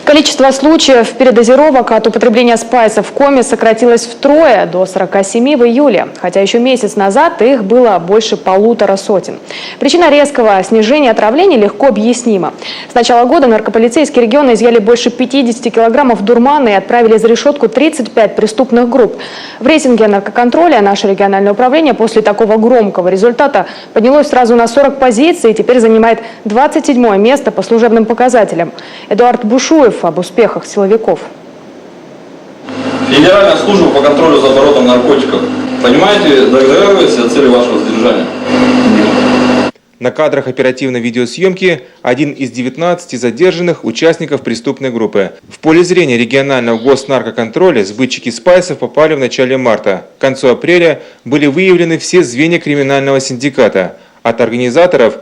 Количество случаев передозировок от употребления спайсов в Коми сократилось втрое, до 47 в июле. Хотя еще месяц назад их было больше 1,5 сотен. Причина резкого снижения отравлений легко объяснима. С начала года наркополицейские регионы изъяли больше 50 килограммов дурмана и отправили за решетку 35 преступных групп. В рейтинге наркоконтроля наше региональное управление после такого громкого результата поднялось сразу на 40 позиций и теперь занимает 27 место по служебным показателям. Эдуард Бушуев об успехах силовиков. Федеральная служба по контролю за оборотом наркотиков. Понимаете, догадываетесь о цели вашего задержания? На кадрах оперативной видеосъемки один из 19 задержанных участников преступной группы. В поле зрения регионального госнаркоконтроля сбытчики спайсов попали в начале марта. К концу апреля были выявлены все звенья криминального синдиката. От организаторов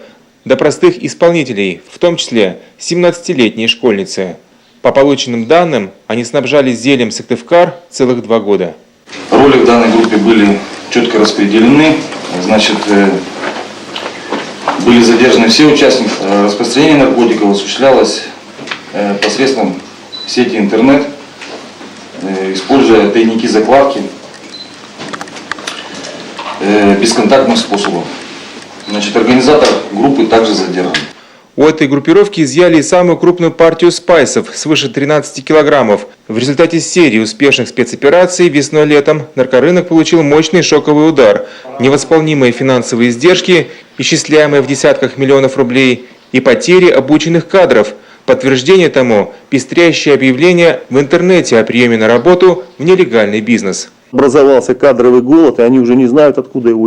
до простых исполнителей, в том числе 17-летние школьницы. По полученным данным, они снабжали зельем Сыктывкар целых 2 года. Роли в данной группе были четко распределены. Значит, были задержаны все участники. Распространение наркотиков осуществлялось посредством сети интернет, используя тайники-закладки бесконтактным способом. Значит, организатор группы также задержан. У этой группировки изъяли самую крупную партию спайсов, свыше 13 килограммов. В результате серии успешных спецопераций весной-летом наркорынок получил мощный шоковый удар. Невосполнимые финансовые издержки, исчисляемые в десятках миллионов рублей, и потери обученных кадров. Подтверждение тому – пестрящее объявление в интернете о приеме на работу в нелегальный бизнес. Образовался кадровый голод, и они уже не знают, откуда его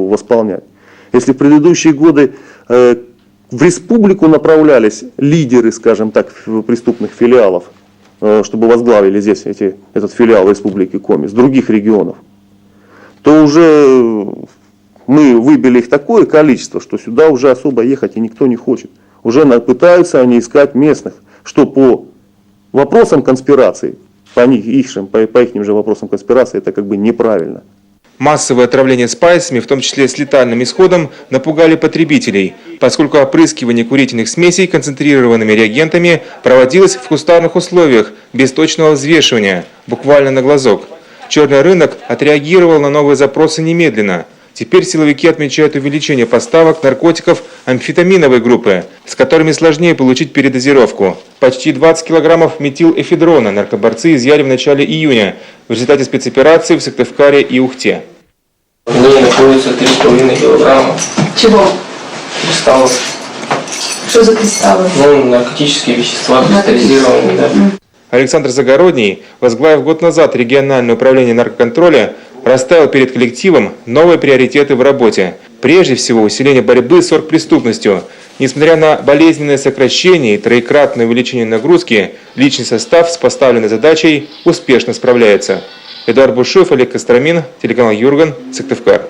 восполнять. Если в предыдущие годы в республику направлялись лидеры, скажем так, преступных филиалов, чтобы возглавили здесь этот филиал Республики Коми с других регионов, то уже мы выбили их такое количество, что сюда уже особо ехать и никто не хочет. Уже пытаются они искать местных, что по вопросам конспирации, по их же вопросам конспирации, это как бы неправильно. Массовое отравление спайсами, в том числе с летальным исходом, напугали потребителей, поскольку опрыскивание курительных смесей концентрированными реагентами проводилось в кустарных условиях, без точного взвешивания, буквально на глазок. Черный рынок отреагировал на новые запросы немедленно. Теперь силовики отмечают увеличение поставок наркотиков амфетаминовой группы, с которыми сложнее получить передозировку. Почти 20 килограммов метилэфедрона наркоборцы изъяли в начале июня в результате спецоперации в Сыктывкаре и Ухте. В ней находится 3,5 килограмма. Чего? Кристаллов. Что за кристаллы? Наркотические вещества, кристаллизированные, да. Александр Загородний, возглавив год назад региональное управление наркоконтроля, расставил перед коллективом новые приоритеты в работе. Прежде всего, усиление борьбы с оргпреступностью. Несмотря на болезненное сокращение и троекратное увеличение нагрузки, личный состав с поставленной задачей успешно справляется. Эдуард Бушуев, Олег Костромин, телеканал Юрган, Сыктывкар.